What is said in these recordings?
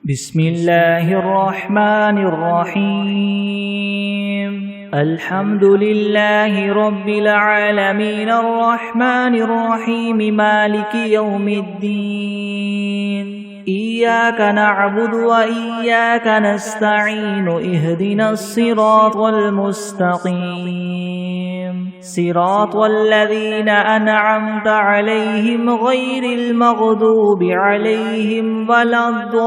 بسم الله الرحمن الرحيم الحمد لله رب العالمين الرحمن الرحيم مالك يوم الدين إياك نعبد وإياك نستعين اهدنا الصراط المستقيم صراط الذين أنعمت عليهم غير المغضوب عليهم ولا الضالين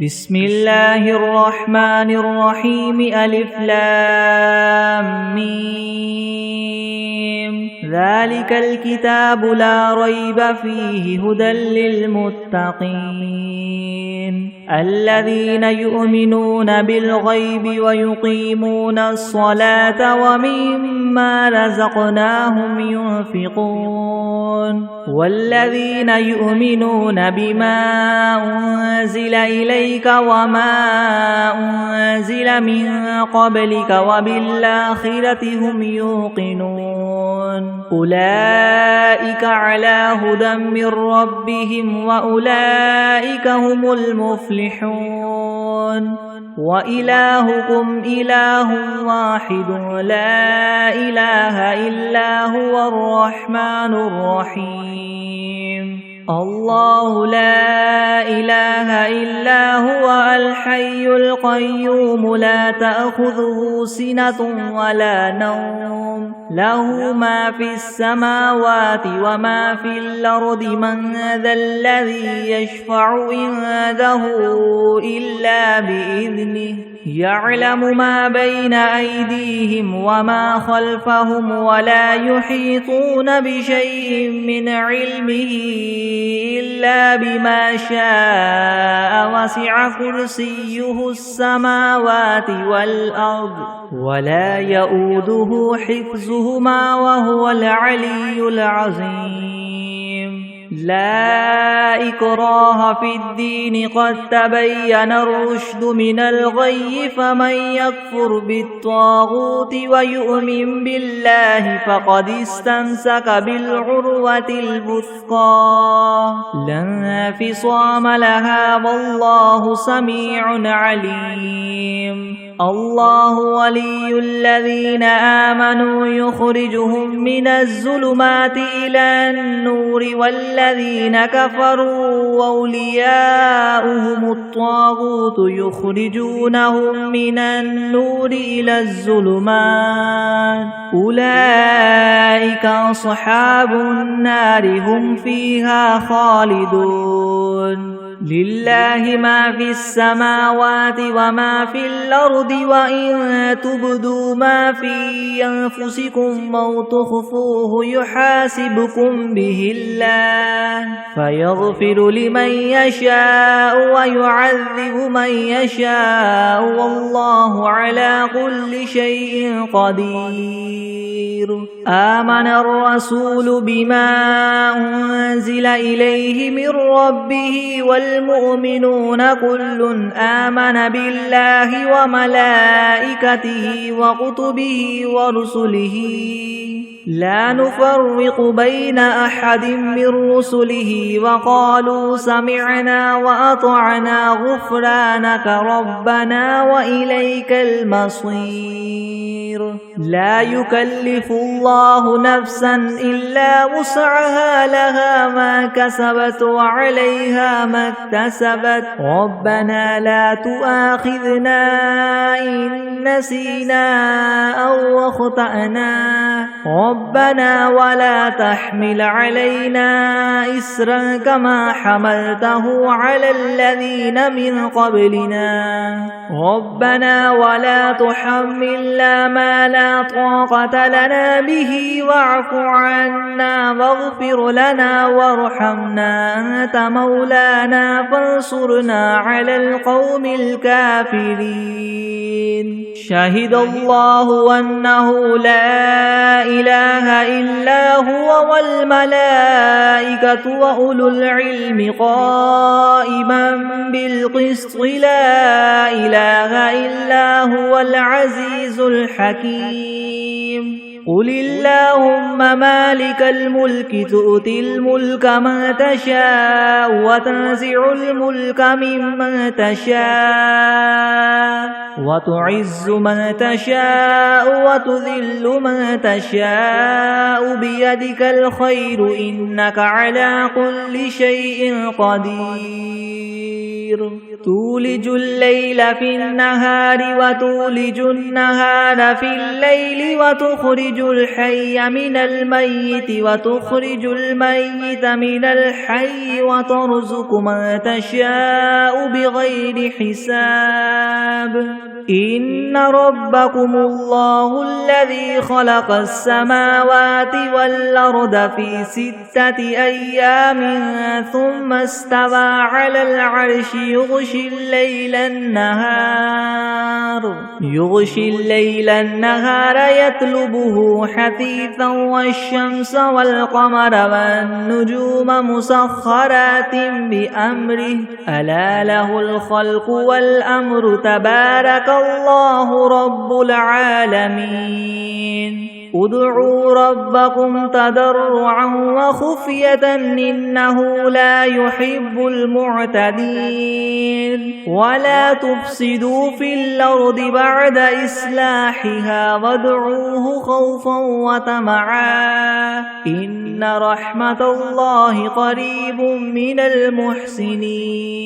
بسم الله الرحمن الرحيم ألف لام ميم ذلك الكتاب لا ريب فيه هدى للمتقين الذين يؤمنون بالغيب ويقيمون الصلاة ومما رزقناهم ينفقون والذين يؤمنون بما أنزل إليك وما أنزل من قبلك وبالآخرة هم يوقنون أولئك على هدى من ربهم وأولئك هم المفلحون وإلهكم إله واحد لا إله إلا هو الرحمن الرحيم الله لا إله إلا هو الحي القيوم لا تأخذه سنة ولا نوم له ما في السماوات وما في الأرض من ذا الذي يشفع عنده إلا بإذنه يعلم ما بين أيديهم وما خلفهم ولا يحيطون بشيء من علمه إلا بما شاء وسع كرسيه السماوات والأرض ولا يؤوده حفظهما وهو العلي العظيم لا إكراه في الدين قد تبين الرشد من الغي فمن يكفر بالطاغوت ويؤمن بالله فقد استمسك بالعروة الوثقى لا انفصام لها والله سميع عليم الله ولي الذين آمنوا يخرجهم من الظلمات إلى النور والذين كفروا أولياؤهم الطاغوت يخرجونهم من النور إلى الظلمات أولئك أصحاب النار هم فيها خالدون لله ما في السماوات وما في الأرض وإن تبدوا ما في أنفسكم أو تخفوه يحاسبكم به الله فيغفر لمن يشاء ويعذب من يشاء والله على كل شيء قدير آمن الرسول بما أنزل إليه من ربه والمؤمنون كل آمن بالله وملائكته وكتبه ورسله لا نفرق بين أحد من رسله وقالوا سمعنا وأطعنا غفرانك ربنا وإليك المصير لا يكلف الله نفسا إلا وسعها لها ما كسبت وعليها ما اكتسبت ربنا لا تؤاخذنا إن نسينا أو أخطأنا ربنا ولا تحمل علينا إسرا كما حملته على الذين من قبلنا ربنا ولا تحملنا ما لا طاقة لنا به واعف عنا واغفر لنا وارحمنا أنت مولانا فانصرنا على القوم الكافرين شهد الله أنه لا إله إلا هو والملائكة وأولو العلم قائما بالقسط لا إله إلا هو العزيز الحكيم قل اللهم مالك الملك تؤتي الملك من تشاء وتنزع الملك ممن تشاء وتعز من تشاء وتذل من تشاء بيدك الخير إنك على كل شيء قدير تولج الليل في النهار وتولج النهار في الليل وتخرج الحي من الميت وتخرج الميت من الحي وترزق من تشاء بغير حساب إن ربكم الله الذي خلق السماوات والأرض في 6 أيام ثم استوى على العرش يغشي الليل النهار يطلبه حثيثا والشمس والقمر والنجوم مسخرات بأمره ألا له الخلق والأمر تبارك الله رب العالمين ادعوا ربكم تضرعا وخفية إنه لا يحب المعتدين ولا تفسدوا في الأرض بعد إصلاحها وادعوه خوفا وطمعا إن رحمة الله قريب من المحسنين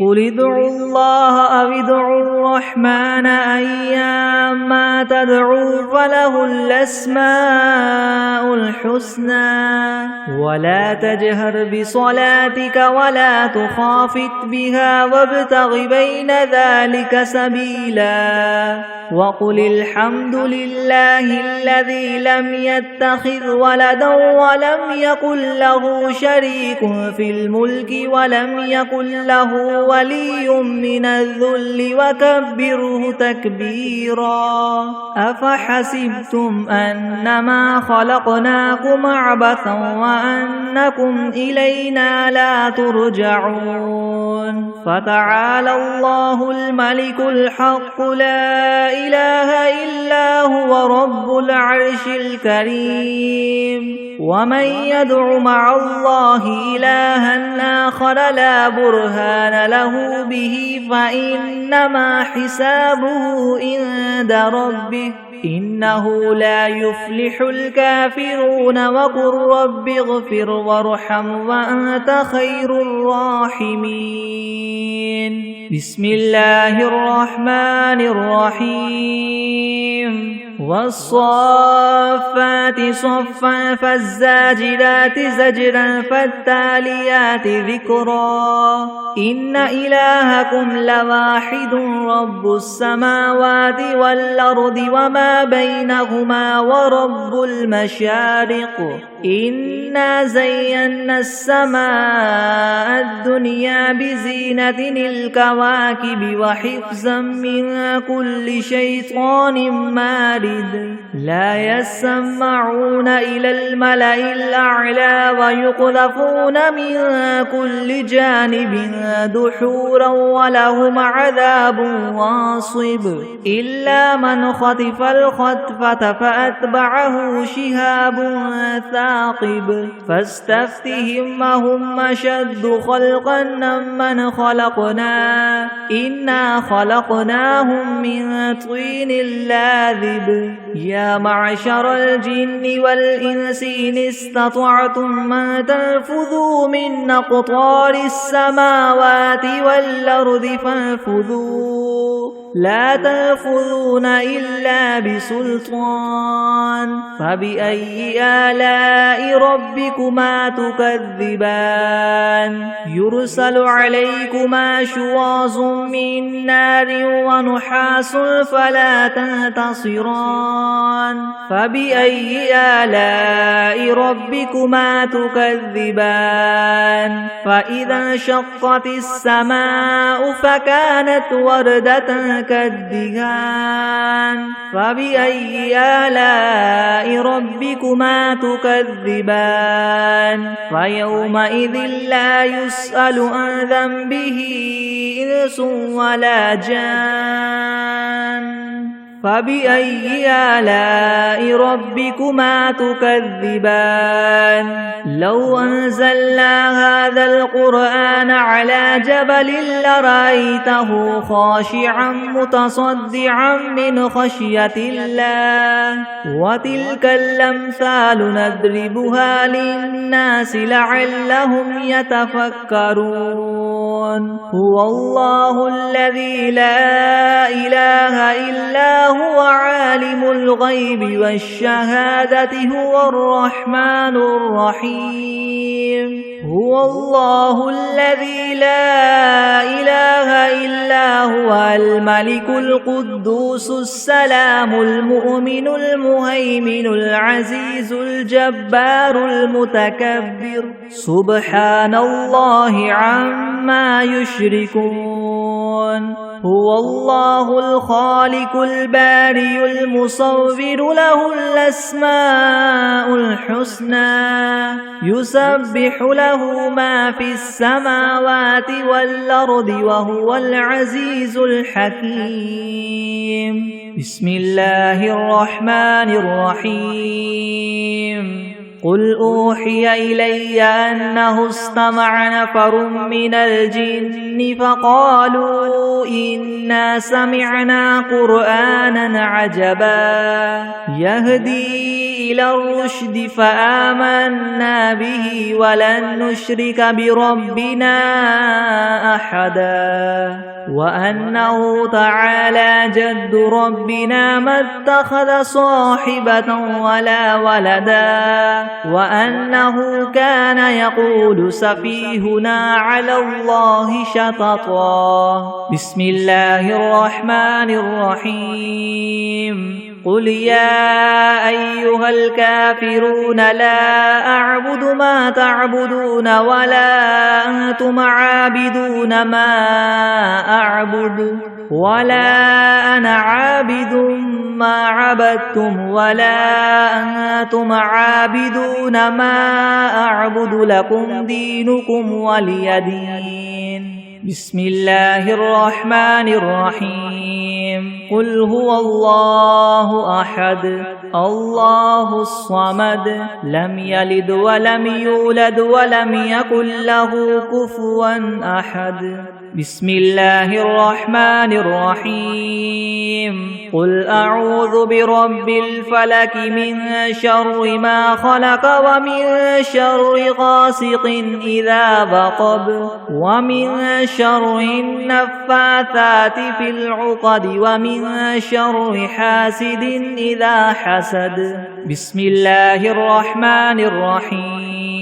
قل ادعوا الله أو ادعوا الرحمن أيما تدعوا فله الأسماء الحسنى ولا تجهر بصلاتك ولا تخافت بها وابتغ بين ذلك سبيلا وقل الحمد لله الذي لم يتخذ ولدا ولم يكن له شريك في الملك ولم يكن له ولي من الذل وكبره تكبيرا أفحسبتم أنما خلقناكم عبثا وأنكم إلينا لا ترجعون فتعالى الله الملك الحق لا إله إلا هو رب العرش الكريم ومن يدع مع الله إلها آخر لا برهان له به فإنما حسابه عند ربه إنه لا يفلح الكافرون وقل رب اغفر وارحم وأنت خير الراحمين بسم الله الرحمن الرحيم والصافات صفا فالزاجرات زجرا فالتاليات ذكرا إن إلهكم لواحد رب السماوات والأرض وما بينهما ورب المشارق إنا زينا السماء الدنيا بزينة الكواكب وحفظا من كل شيطان مارد لا يسمعون إلى الملأ الأعلى ويقذفون من كل جانب دحورا ولهم عذاب واصب إلا من خطف الخطفة فأتبعه شهاب ثاقب فاستفتهم هم أشد خلقا ممن خلقنا إنا خلقناهم من طين لاذب يا معشر الجن والإنس إن استطعتم أن تنفذوا من أقطار السماوات والأرض فانفذوا لا تنفذون إلا بسلطان فبأي آلاء ربكما تكذبان يرسل عليكما شواظ من نار ونحاس فلا تنتصران فبأي آلاء ربكما تكذبان فإذا انشقت السماء فكانت وردة كالدهان فبأي آلاء ربكما تكذبان فيومئذ لا يسأل عن ذنبه إنس ولا جان فبأي آلاء ربكما تكذبان لو أنزلنا هذا القرآن على جبل لرأيته خاشعا متصدعا من خشية الله وتلك الأمثال نضربها للناس لعلهم يتفكرون هو الله الذي لا إله إلا هو عالم الغيب والشهادة هو الرحمن الرحيم هو الله الذي لا إله إلا هو الملك القدوس السلام المؤمن المهيمن العزيز الجبار المتكبر سبحان الله عما يشركون هو الله الخالق البارئ المصور له الأسماء الحسنى يسبح له ما في السماوات والأرض وهو العزيز الحكيم بسم الله الرحمن الرحيم قل أوحي إلي أنه استمع نفر من الجن فقالوا إنا سمعنا قرآنا عجبا يهدي إلى الرشد فآمنا به ولن نشرك بربنا أحدا وأنه تعالى جد ربنا ما اتخذ صاحبة ولا ولدا وأنه كان يقول سفيهنا على الله شططا بسم الله الرحمن الرحيم قل يا أيها الكافرون لا أعبد ما تعبدون ولا أنتم عابدون ما أعبد ولا أنا عابد ما عبدتم ولا أنتم عابدون ما أعبد لكم دينكم ولي دين بسم الله الرحمن الرحيم قل هو الله أحد الله الصمد لم يلد ولم يولد ولم يكن له كفوا أحد بسم الله الرحمن الرحيم قل أعوذ برب الفلك من شر ما خلق ومن شر غاسق إذا وقب ومن شر النفاثات في العقد ومن شر حاسد إذا حسد بسم الله الرحمن الرحيم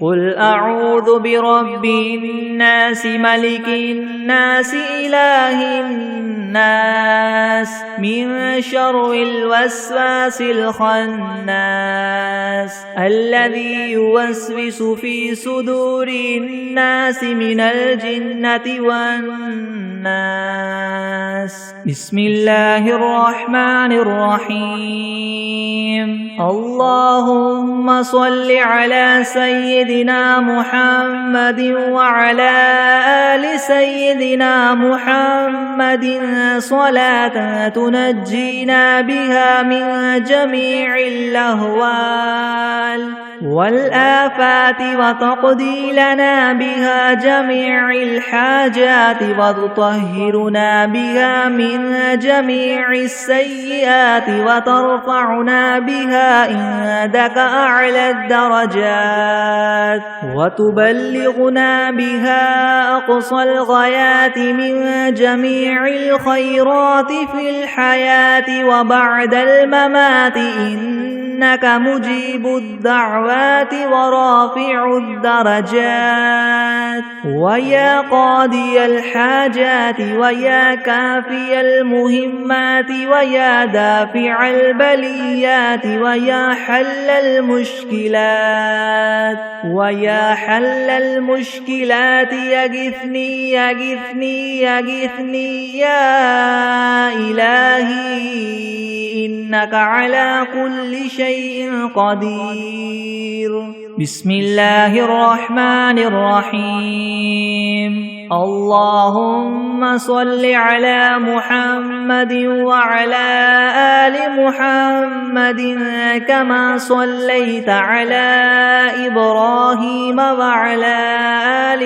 قل أعوذ برب الناس ملك الناس إله الناس من شر الوسواس الخناس الذي يوسوس في صدور الناس من الجنة والناس بسم الله الرحمن الرحيم اللهم صل على سيدنا محمد وعلى آل سيدنا محمد صلاة تنجينا بها من جميع الأهوال والآفات وتقضي لنا بها جميع الحاجات وتطهرنا بها من جميع السيئات وترفعنا بها عندك أعلى الدرجات وتبلغنا بها أقصى الغايات من جميع الخيرات في الحياة وبعد الممات إنك مجيب الدعوات ورافع الدرجات ويا قاضي الحاجات ويا كافي المهمات ويا دافع البليات ويا حل المشكلات ويا حل المشكلات يغثني يغثني يغثني يا إلهي إنك على كل شيء قدير بسم الله الرحمن الرحيم اللهم صل على محمد وعلى آل محمد كما صليت على إبراهيم وعلى آل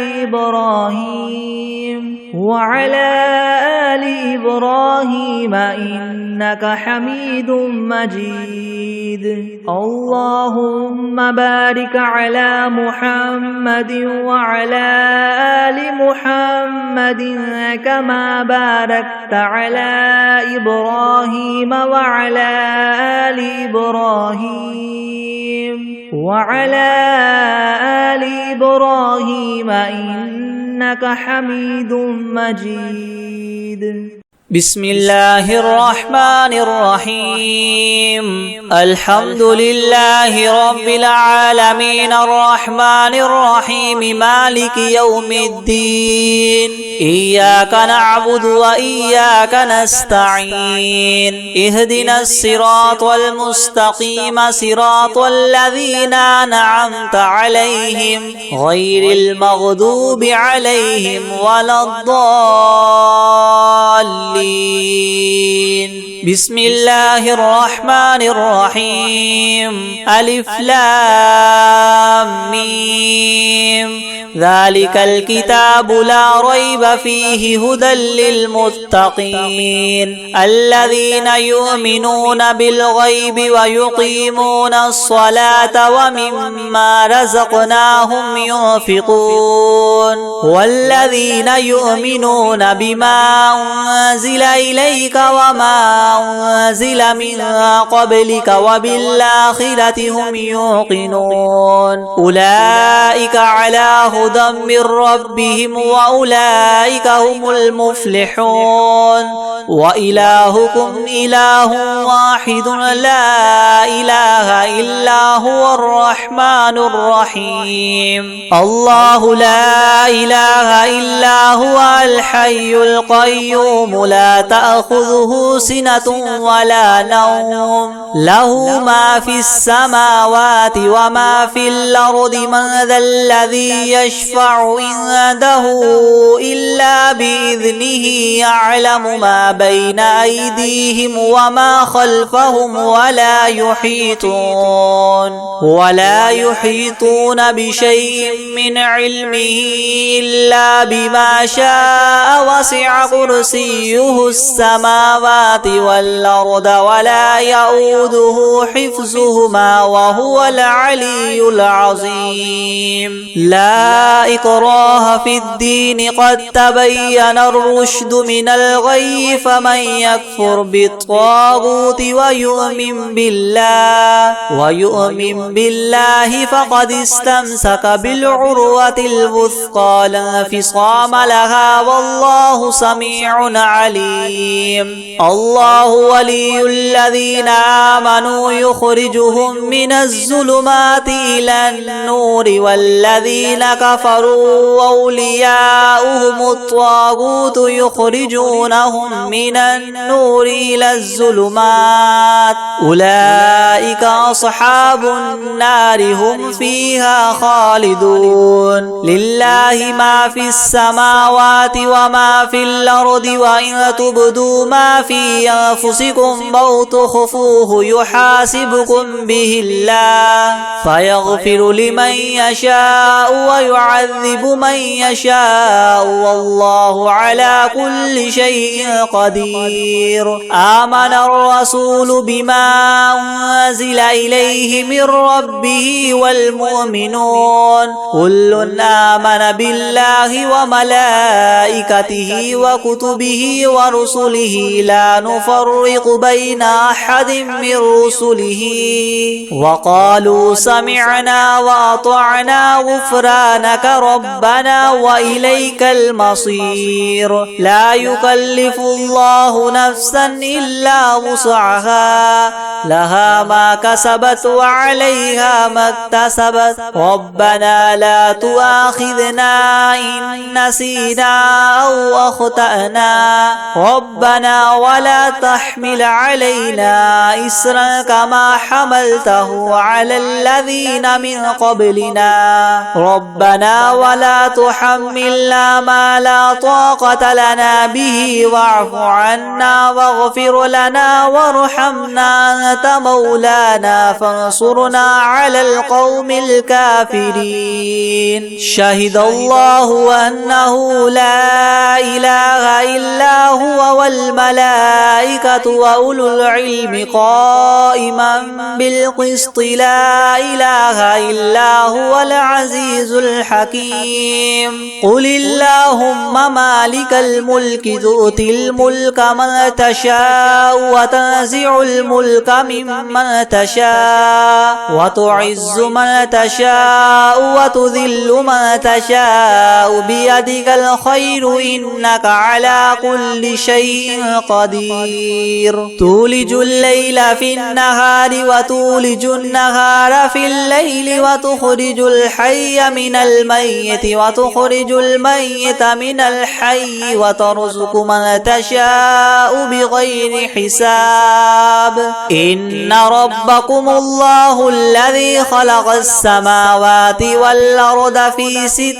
إبراهيم إنك حميد مجيد اللهم بارك على محمد وعلى آل محمد كما باركت على إبراهيم وعلى آل إبراهيم إنك حميد مجيد بسم الله الرحمن الرحيم الحمد لله رب العالمين الرحمن الرحيم مالك يوم الدين إياك نعبد وإياك نستعين اهدنا الصراط المستقيم صراط الذين أنعمت عليهم غير المغضوب عليهم ولا الضالين بسم الله الرحمن الرحيم ألف لام ميم ذلك الكتاب لا ريب فيه هدى للمتقين الذين يؤمنون بالغيب ويقيمون الصلاة ومما رزقناهم ينفقون والذين يؤمنون بما أنزل إليك وما أنزل من قبلك وبالآخرة هم يوقنون أولئك على هدى من ربهم وأولئك هم المفلحون وإلهكم إله واحد لا إله إلا هو الرحمن الرحيم الله لا إله إلا هو الحي القيوم لا تأخذه سنة ولا نوم له ما في السماوات وما في الأرض من ذا الذي يشفع عنده إلا بإذنه يعلم ما بين أيديهم وما خلفهم ولا يحيطون بشيء من علمه إلا بما شاء وسع كرسيه السماوات والأرض ولا يؤوده حفظهما وهو العلي العظيم لا إكراه في الدين قد تبين الرشد من الغي فمن يكفر بالطاغوت ويؤمن بالله فقد استمسك بالعروة الوثقى لا انفصام لها والله سميع عليم الله ولي الذين آمنوا يخرجهم من الظلمات إلى النور والذين كفروا أولياؤهم الطاغوت يخرجونهم من النور إلى الظلمات أولئك أصحاب النار هم فيها خالدون لله ما في السماوات وما في الأرض وإن تبدوا ما في أنفسكم أو تخفوه يحاسبكم به الله فيغفر لمن يشاء ويعذب من يشاء والله على كل شيء قدير آمن الرسول بما أنزل إليه من ربه والمؤمنون كل آمن بالله وملائكته وكتبه ورسله لا نفرق بين أحد من رسله وقالوا سمعنا وأطعنا غفرانك ربنا وإليك المصير لا يكلف الله نفسا إلا وسعها لها ما كسبت وعليها ما اكتسبت ربنا لا تؤاخذنا إن نسينا أو أخطأنا ربنا ولا تحمل علينا إسرا كما حملته على الذين من قبلنا ربنا ولا تحملنا ما لا طاقة لنا به واعف عنا واغفر لنا وارحمنا أنت مولانا فانصرنا على القوم الكافرين شهد الله أنه لا إله إلا هو والملائكة وأولو العلم قائما بالقسط لا إله إلا هو العزيز الحكيم قل اللهم مالك الملك تؤتي الملك من تشاء وتنزع الملك ممن تشاء وتعز من تشاء وتذل من تشاء بيدك الخير إنك على كل شيء قدير تولج الليل في النهار وتولج النهار في الليل وتخرج الحي من الميت وتخرج الميت من الحي وترزق من تشاء بغير حساب إن ربكم الله الذي خلق السماوات والأرض في 6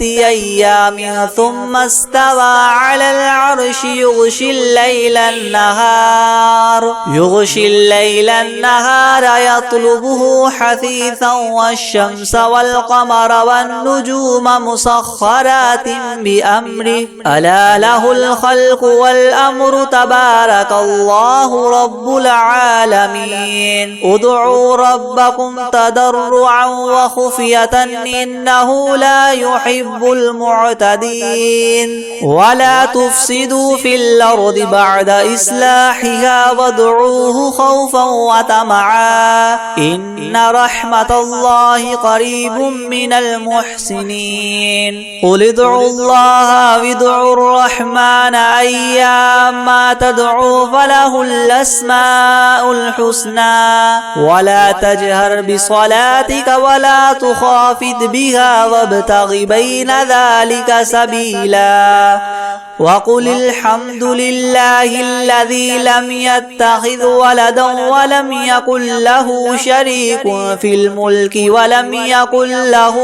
أيام ثم استوى على العرش يغشي الليل النهار يطلبه حثيثا والشمس والقمر والنجوم مسخرات بأمره ألا له الخلق والأمر تبارك الله رب العالمين ادعوا ربكم تضرعا وخفية إنه لا يحب المعتدين ولا تفسدوا في الأرض بعد إصلاحها وادعوه خوفا وطمعا إن رحمة الله قريب من المحسنين قل ادعوا الله وادعوا الرحمن أيما تدعوا فله الأسماء الحسنى ولا تجهر بصلاتك ولا تخافت بها وابتغ بين ذلك سبيلا وقل الحمد لله الذي لم يتخذ ولدا ولم يكن له شريك في الملك ولم يكن له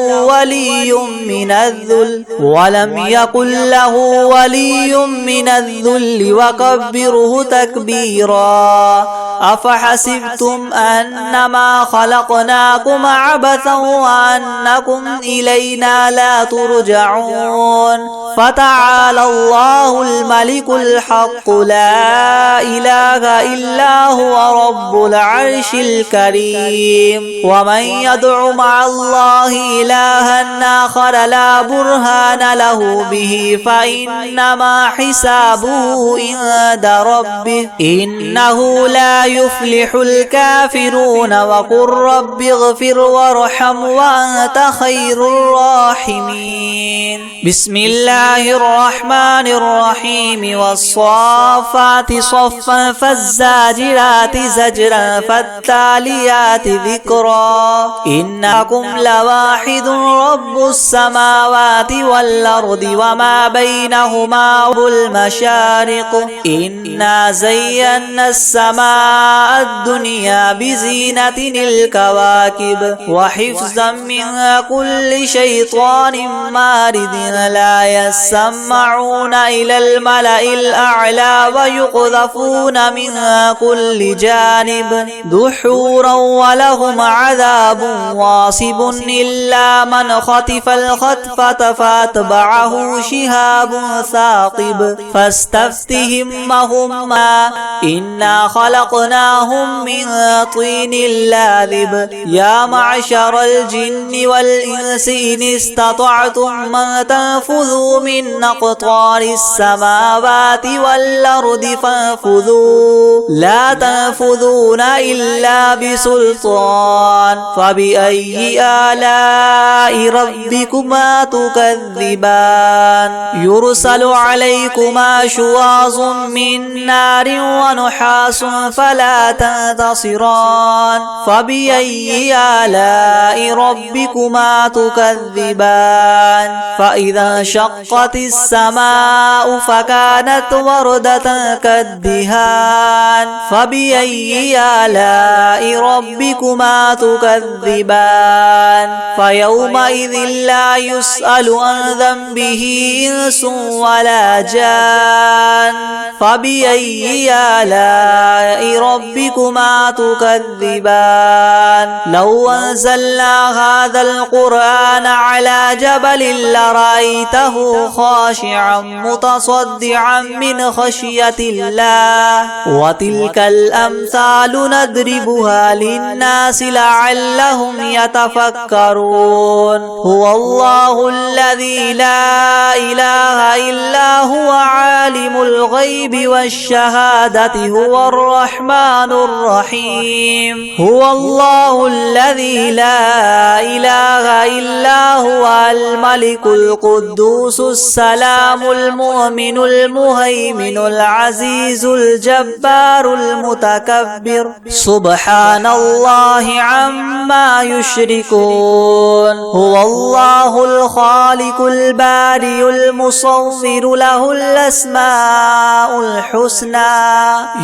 ولي من الذل وكبره تكبيرا أفحسبتم أنما خلقناكم عبثا وأنكم إلينا لا ترجعون فتعالى الله الملك الحق لا إله إلا هو رب العرش الكريم ومن يدع مع الله إلها آخر لا برهان له به فإنما حسابه عند ربه إنه لا يفلح الكافرون وقل رب اغفر وارحم وأنت خير الراحمين بسم الله الرحمن الرحيم والصافات صفا فالزاجرات زجرا فالتاليات ذكرا إنكم لواحد رب السماوات والأرض وما بينهما المشارق إنا زينا السماء الدنيا بزينة الكواكب وحفظا من كل شيطان مارد لا يسمعون إلى الملأ الأعلى ويقذفون من كل جانب دحورا ولهم عذاب واصب إلا من خطف الخطفة فاتبعه شهاب ثاقب فاستفتهم وهما إنا خلقناهم من طين لاذب يا معشر الجن والإنس إن استطعتم من تنفذوا من أقطار السماوات والأرض فانفذوا لا تنفذون إلا بسلطان فبأي آلاء ربكما تكذبان يرسل عليكما شواظ من نار ونحاس فلا تنتصران فبأي آلاء ربكما تكذبان فإذا انشقت السماء فكانت وردة كالدهان فبأي آلاء ربكما تكذبان فيومئذ لا يسأل عن ذنبه إنس ولا جان فبأي آلاء ربكما تكذبان لو أنزلنا هذا القرآن على جبل لرأيته خاشعا متصدعا من خشية الله وتلك الأمثال نضربها للناس لعلهم يتفكرون هو الله الذي لا إله إلا هو عالم الغيب والشهادة هو الرحمن الرحيم هو الله الذي لا إله إلا هو الملك القدوس السلام المؤمن المهيمن العزيز الجبار المتكبر سبحان الله عما يشركون هو الله الخالق البارئ المصور له الأسماء الحسنى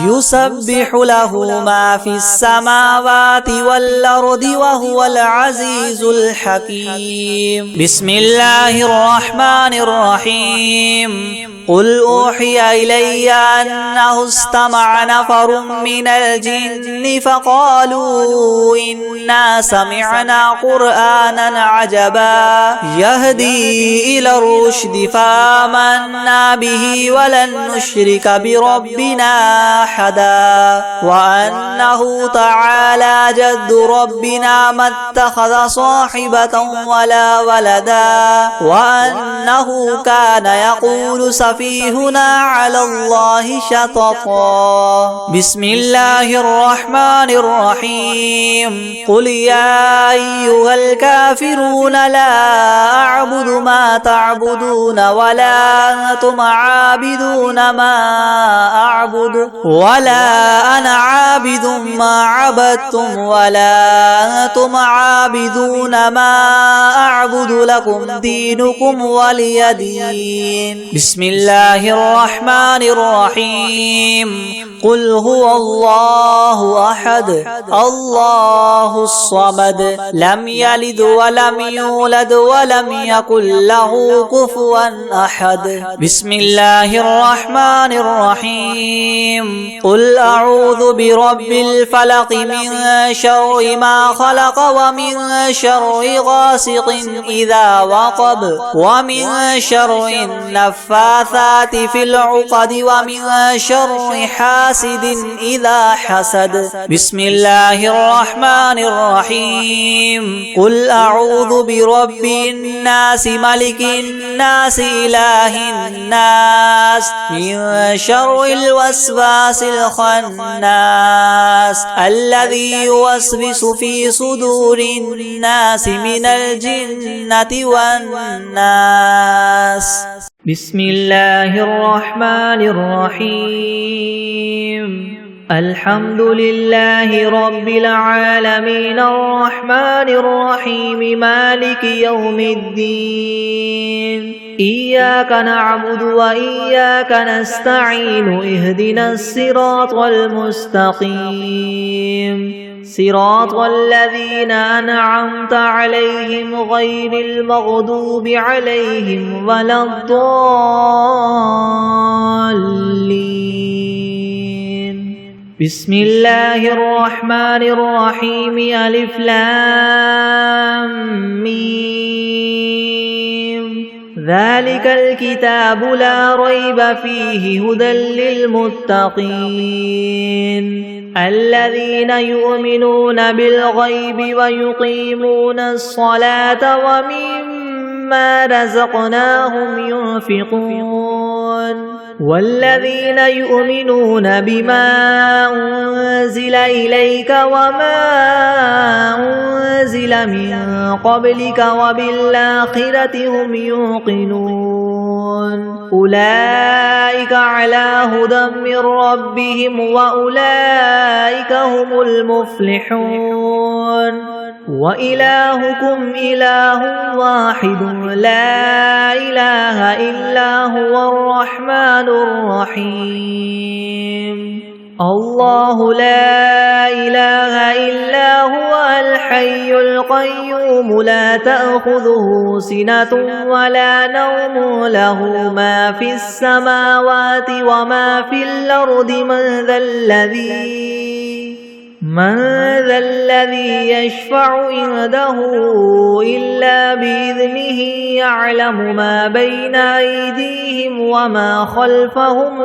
يسبح له ما في السماوات والأرض وهو العزيز الحكيم بسم الله الرحمن الرحيم قل أوحي إلي أنه استمع نفر من الجن فقالوا إنا سمعنا قرآنا عجبا يهدي إلى الرشد فآمنا به ولن نشرك بربنا أحدا وأنه تعالى جد ربنا ما اتخذ صاحبة ولا ولدا وأنه كان يقول سفيهنا على الله شططا بسم الله الرحمن الرحيم قل يا أيها الكافرون لا أعبد ما تعبدون ولا أنتم عابدون ما أعبد ولا أنا عابد ما عبدتم ولا أنتم عابدون ما أعبد لكم دينكم ولي دين بسم الله الرحمن الرحيم قل هو الله أحد الله الصمد لم يلد ولم يولد ولم يكن له كفوا أحد بسم الله الرحمن الرحيم قل أعوذ برب الفلق من شر ما خلق ومن شر غاسق إذا وقب ومن شر النفاثات في العقد ومن شر حاسد إذا حسد بسم الله الرحمن الرحيم قل أعوذ برب الناس ملك الناس إله الناس من شر الوسواس الخناس الذي يوسوس في صدور الناس من الجنة والناس بسم الله الرحمن الرحيم الحمد لله رب العالمين الرحمن الرحيم مالك يوم الدين إياك نعبد وإياك نستعين اهدنا الصراط المستقيم صراط الذين أنعمت عليهم غير المغضوب عليهم ولا الضالين بسم الله الرحمن الرحيم ألف لام ميم ذلك الكتاب لا ريب فيه هدى للمتقين الذين يؤمنون بالغيب ويقيمون الصلاة ومما مما رزقناهم ينفقون والذين يؤمنون بما أنزل إليك وما أنزل من قبلك وبالآخرة هم يوقنون أولئك على هدى من ربهم وأولئك هم المفلحون وإلهكم إله واحد لا إله إلا هو الرحمن الرحيم الله لا إله إلا هو الحي القيوم لا تأخذه سنة ولا نوم له ما في السماوات وما في الأرض من ذا الذي يشفع عنده إلا بإذنه يعلم ما بين أيديهم وما خلفهم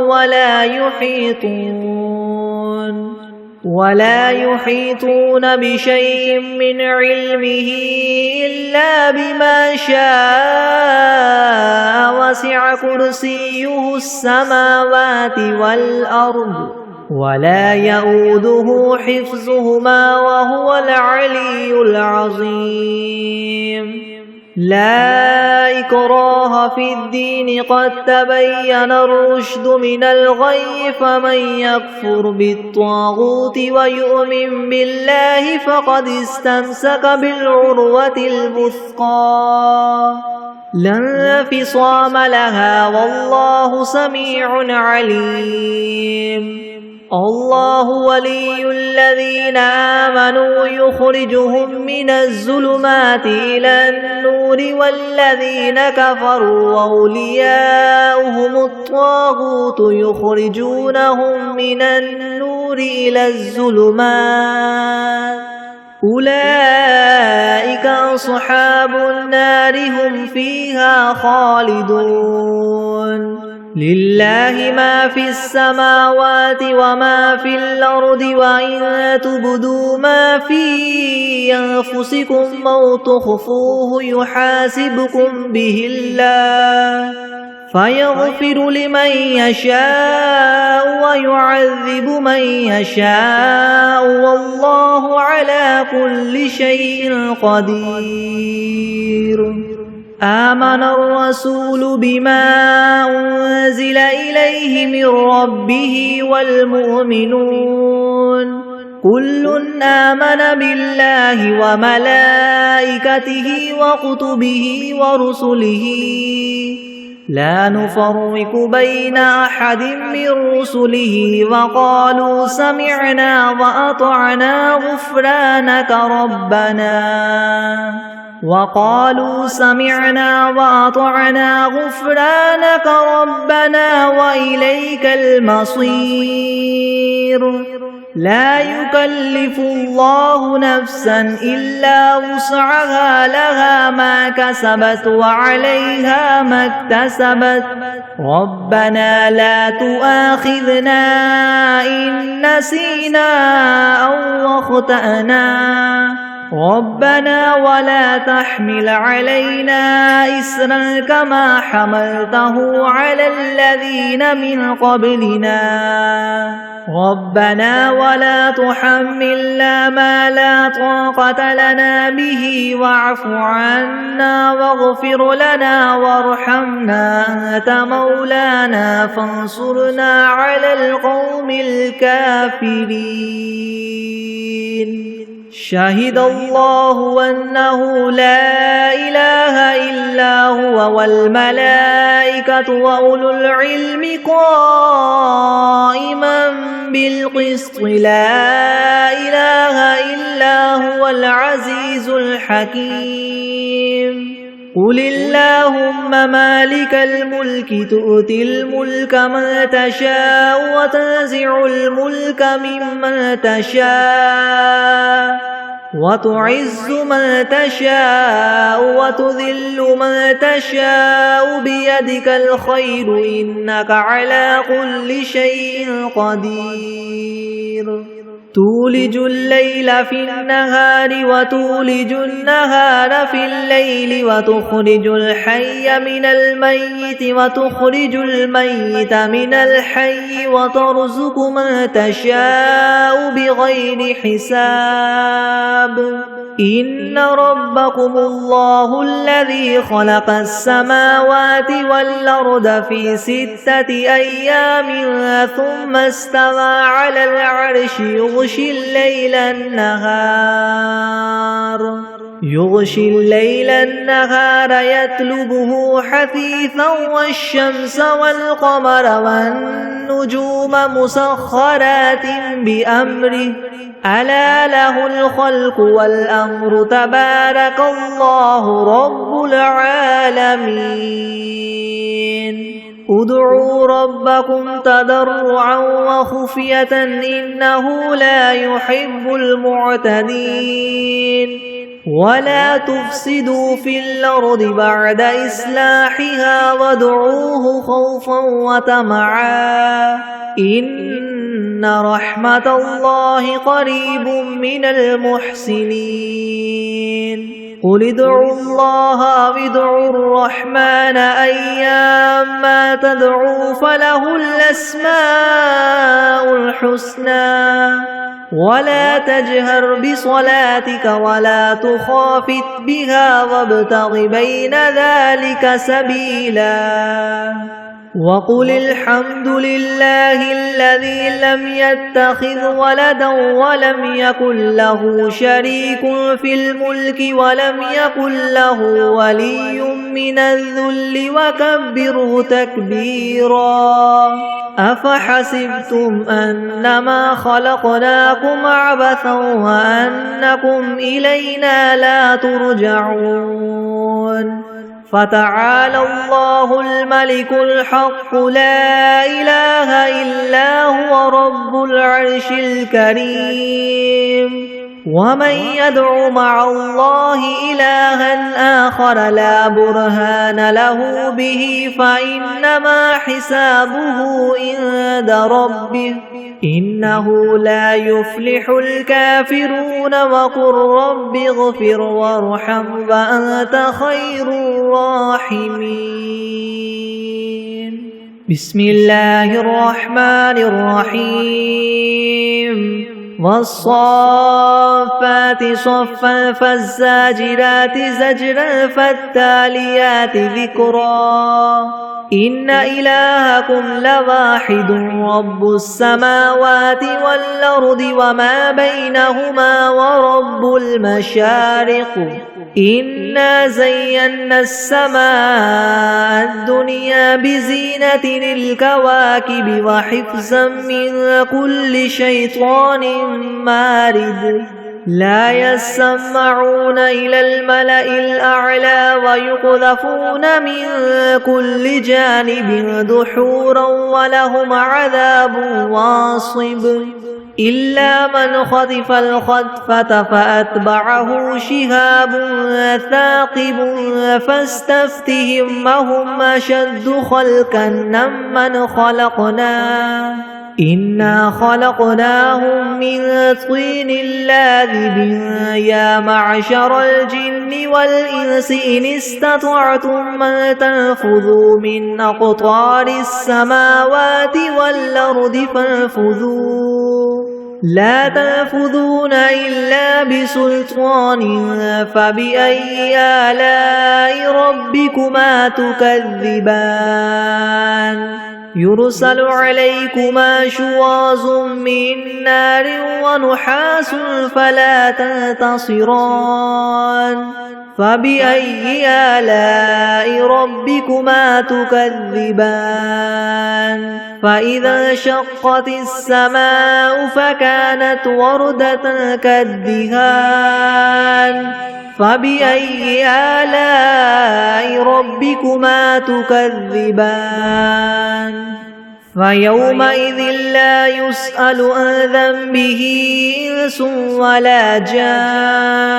ولا يحيطون بشيء من علمه إلا بما شاء وسع كرسيه السماوات والأرض ولا يؤوده حفظهما وهو العلي العظيم لا إكراه في الدين قد تبين الرشد من الغي فمن يكفر بالطاغوت ويؤمن بالله فقد استمسك بالعروة الوثقى لا انفصام لها والله سميع عليم الله ولي الذين آمنوا يخرجهم من الظلمات إلى النور والذين كفروا أولياؤهم الطاغوت يخرجونهم من النور إلى الظلمات أولئك أصحاب النار هم فيها خالدون لله ما في السماوات وما في الأرض وإن تبدوا ما في أنفسكم أو تخفوه يحاسبكم به الله فيغفر لمن يشاء ويعذب من يشاء والله على كل شيء قدير آمن الرسول بما أنزل إليه من ربه والمؤمنون كل آمن بالله وملائكته وكتبه ورسله لا نفرق بين أحد من رسله وقالوا سمعنا وأطعنا غفرانك ربنا وإليك المصير لا يكلف الله نفسا إلا وسعها لها ما كسبت وعليها ما اكتسبت ربنا لا تؤاخذنا إن نسينا أو أخطأنا ربنا ولا تحمل علينا إسرا كما حملته على الذين من قبلنا ربنا ولا تحملنا ما لا طاقة لنا به واعف عنا واغفر لنا وارحمنا أنت مولانا فانصرنا على القوم الكافرين شهد الله أنه لا إله إلا هو والملائكة وأولو العلم قائما بالقسط لا إله إلا هو العزيز الحكيم قل اللهم مالك الملك تؤتي الملك من تشاء وتنزع الملك ممن تشاء وتعز من تشاء وتذل من تشاء بيدك الخير إنك على كل شيء قدير تولج الليل في النهار وتولج النهار في الليل وتخرج الحي من الميت وتخرج الميت من الحي وترزق من تشاء بغير حساب إن ربكم الله الذي خلق السماوات والأرض في 6 أيام ثم استوى على العرش يغشي الليل النهار يطلبه حثيثا والشمس والقمر والنجوم مسخرات بأمره ألا له الخلق والأمر تبارك الله رب العالمين ادعوا ربكم تضرعا وخفية إنه لا يحب المعتدين ولا تفسدوا في الأرض بعد إصلاحها وادعوه خوفا وطمعا إن رحمة الله قريب من المحسنين قل ادعوا الله أو ادعوا الرحمن أيما تدعوا فله الأسماء الحسنى ولا تجهر بصلاتك ولا تخافت بها وابتغ بين ذلك سبيلا وقل الحمد لله الذي لم يتخذ ولدا ولم يكن له شريك في الملك ولم يكن له ولي من الذل وكبره تكبيرا أفحسبتم أنما خلقناكم عبثا وأنكم إلينا لا ترجعون فتعالى الله الملك الحق لا إله إلا هو رب العرش الكريم ومن يدع مع الله إلها آخر لا برهان له به فإنما حسابه عند ربه إنه لا يفلح الكافرون وقل رب اغفر وارحم وأنت خير الراحمين بسم الله الرحمن الرحيم والصافات صفا فالزاجرات زجرا فالتاليات ذكرا إن إلهكم لواحد رب السماوات والأرض وما بينهما ورب المشارق إنا زينا السماء الدنيا بزينة الكواكب وحفظا من كل شيطان مارد لا يسمعون إلى الملأ الأعلى ويقذفون من كل جانب دحورا ولهم عذاب واصب إلا من خطف الخطفة فأتبعه شهاب ثاقب فاستفتهم أهم أشد خلقا ممن خلقنا إنا خلقناهم من طين لازب يا معشر الجن والإنس إن استطعتم أن تنفذوا من أقطار السماوات والأرض فانفذوا لا تنفذون إلا بسلطان فبأي آلاء ربكما تكذبان يرسل عليكما شواظ من نار ونحاس فلا تنتصران فبأي آلاء ربكما تكذبان فإذا انشقت السماء فكانت وردة كالدهان فبأي آلاء ربكما تكذبان فيومئذ لا يسأل عن ذنبه إنس ولا جان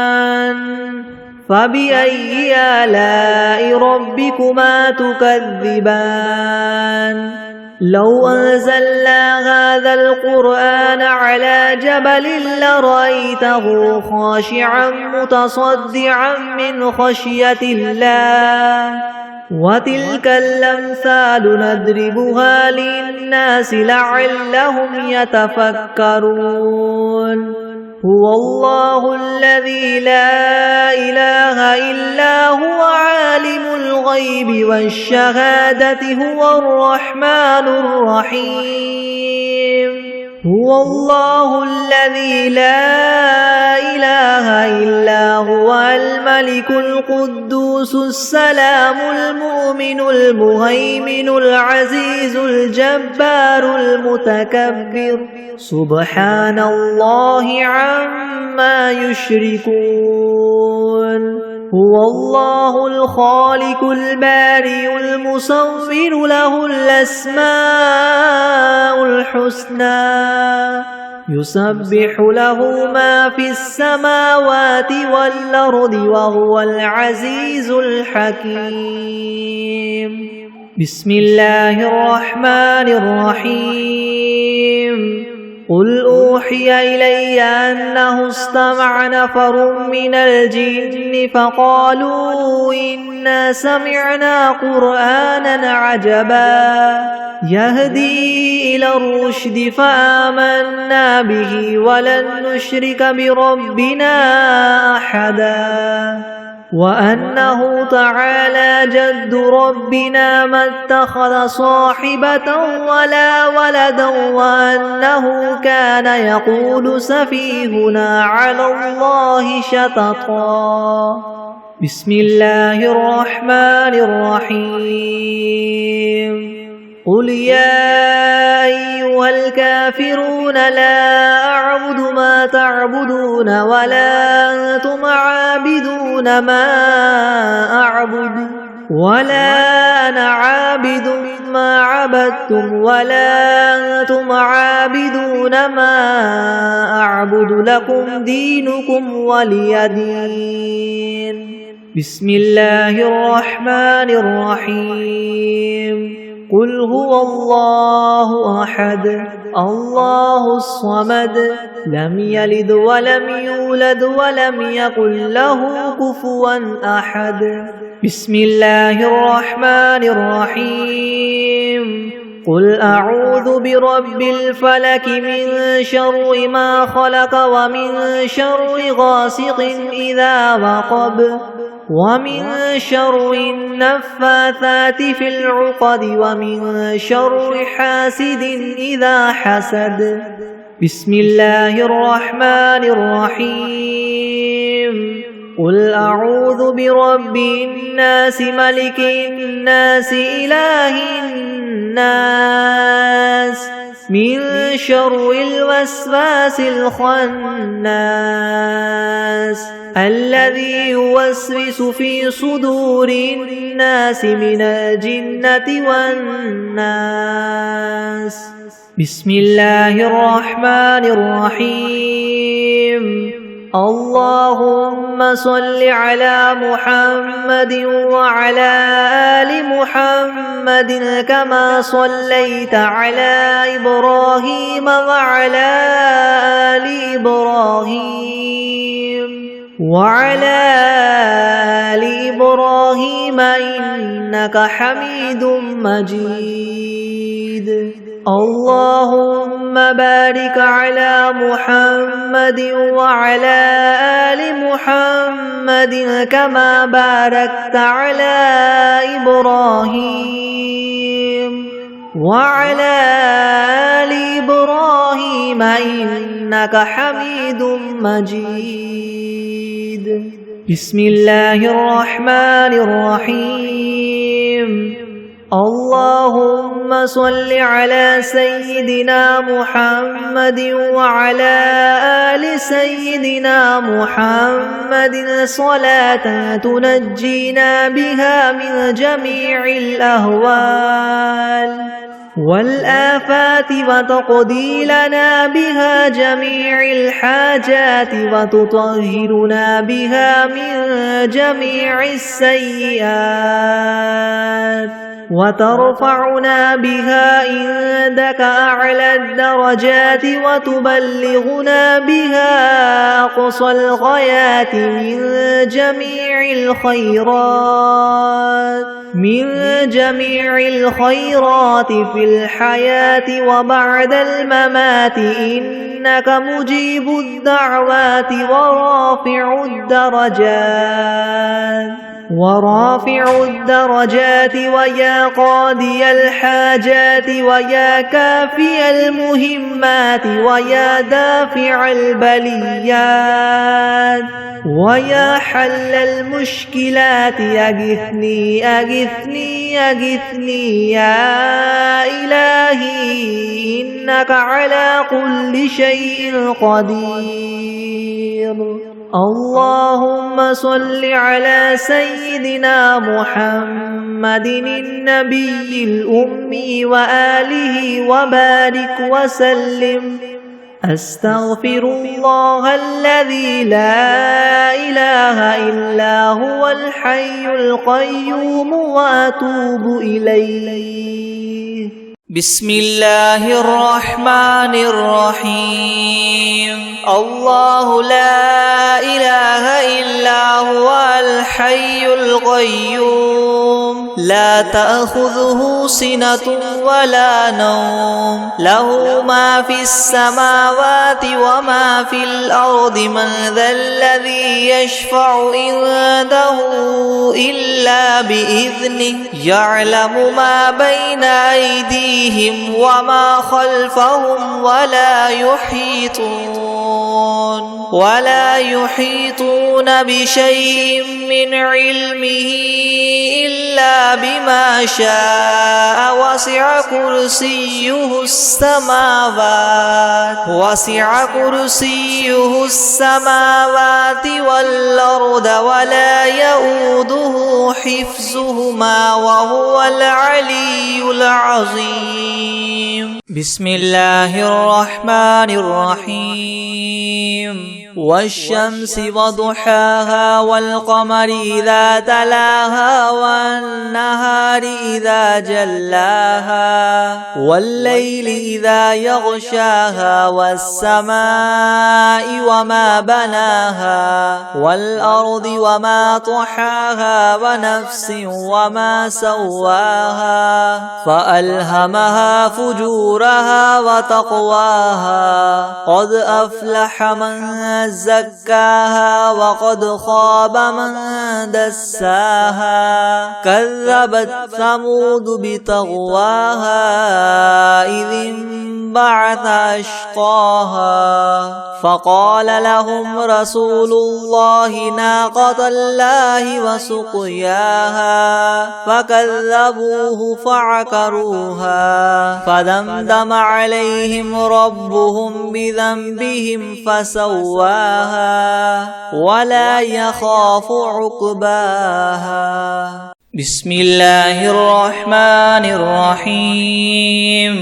فبأي آلاء ربكما تكذبان لو أنزلنا هذا القرآن على جبل لرأيته خاشعا متصدعا من خشية الله وتلك الأمثال نضربها للناس لعلهم يتفكرون هو الله الذي لا إله إلا هو عالم الغيب والشهادة هو الرحمن الرحيم هو الله الذي لا إله إلا هو الملك القدوس السلام المؤمن المهيمن العزيز الجبار المتكبر سبحان الله عما يشركون هو الله الخالق البارئ المصور له الأسماء الحسنى يسبح له ما في السماوات والأرض وهو العزيز الحكيم بسم الله الرحمن الرحيم قل أوحي إلي أنه استمع نفر من الجن فقالوا إنا سمعنا قرآنا عجبا يهدي إلى الرشد فآمنا به ولن نشرك بربنا أحدا وأنه تعالى جد ربنا ما اتخذ صاحبة ولا ولدا وأنه كان يقول سفيهنا على الله شططا بسم الله الرحمن الرحيم قل يا أيها الكافرون لا أعبد ما تعبدون ولا أنتم عابدون ما أعبد ولا أنا عابد ما عبدتم ولا أنتم عابدون ما أعبد لكم دينكم ولي دين بسم الله الرحمن الرحيم قل هو الله أحد الله الصمد لم يلد ولم يولد ولم يكن له كفوا أحد بسم الله الرحمن الرحيم قل أعوذ برب الفلك من شر ما خلق ومن شر غاسق إذا وقب ومن شر النفاثات في العقد ومن شر حاسد إذا حسد بسم الله الرحمن الرحيم قل أعوذ برب الناس ملك الناس إله الناس من شر الوسواس الخناس الذي يوسوس في صدور الناس من الجنة والناس بسم الله الرحمن الرحيم اللهم صل على محمد وعلى آل محمد كما صليت على إبراهيم وعلى آل إبراهيم وعلى آل إبراهيم إنك حميد مجيد اللهم بارك على محمد وعلى آل محمد كما باركت على إبراهيم وعلى آل إبراهيم إنك حميد مجيد بسم الله الرحمن الرحيم اللهم صل على سيدنا محمد وعلى آل سيدنا محمد صلاة تنجينا بها من جميع الأهوال والآفات وتقضي لنا بها جميع الحاجات وتطهرنا بها من جميع السيئات وترفعنا بها عندك أعلى الدرجات وتبلغنا بها أقصى الغايات من جميع الخيرات في الحياة وبعد الممات إنك مجيب الدعوات ورافع الدرجات ويا قاضي الحاجات ويا كافي المهمات ويا دافع البليات ويا حل المشكلات أغثني أغثني أغثني يا إلهي إنك على كل شيء قدير. اللهم صل على سيدنا محمد النبي الأمي وآله وبارك وسلم. أستغفر الله الذي لا إله إلا هو الحي القيوم وأتوب إليه. بسم الله الرحمن الرحيم. الله لا إله إلا هو الحي القيوم لا تأخذه سنة ولا نوم له ما في السماوات وما في الأرض من ذا الذي يشفع عنده إلا بإذنه يعلم ما بين أيديهم وما خلفهم ولا يحيطون بشيء من علمه إلا بما شاء وسع كرسيه السماوات والأرض ولا يؤوده حفظهما وهو العلي العظيم. بسم الله الرحمن الرحيم. والشمس وضحاها والقمر إذا تلاها والنهار إذا جلاها والليل إذا يغشاها والسماء وما بناها والأرض وما طحاها ونفس وما سواها فألهمها فجورها وتقواها قد أفلح من زكاها وقد خاب من دساها كذبت ثمود بطغواها إذ انبعث أشقاها فقال لهم رسول الله ناقة الله وسقياها فكذبوه فعقروها فدمدم عليهم ربهم بذنبهم فسواها ولا يخاف عقباها. بسم الله الرحمن الرحيم.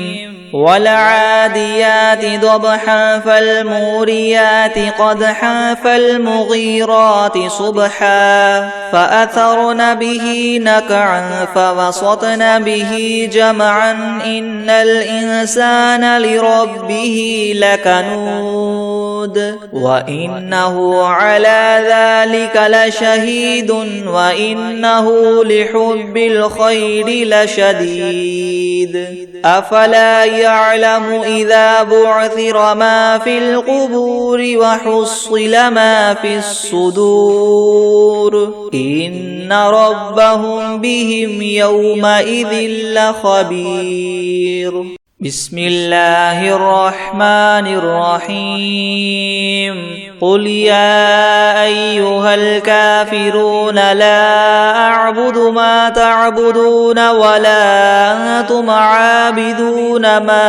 والعاديات ضبحا فالموريات قدحا فالمغيرات صبحا فأثرن به نقعا فوسطن به جمعا إن الإنسان لربه لكنود وإنه على ذلك لشهيد وإنه لحب الخير لشديد. أفلا يعلم إذا بعثر ما في القبور وحصل ما في الصدور إن ربهم بهم يومئذ لخبير. بسم الله الرحمن الرحيم. قل يا أيها الكافرون لا أعبد ما تعبدون ولا أنتم عابدون ما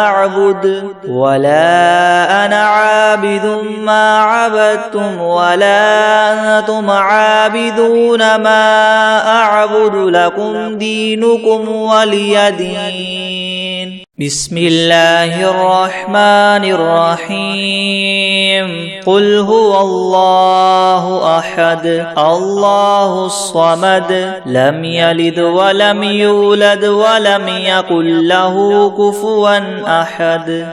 أعبد ولا أنا عابد ما عبدتم ولا أنتم عابدون ما أعبد لكم دينكم ولي دين. بسم الله الرحمن الرحيم قل هو الله أحد الله الصمد لم يلد ولم يولد ولم يكن له كفوا أحد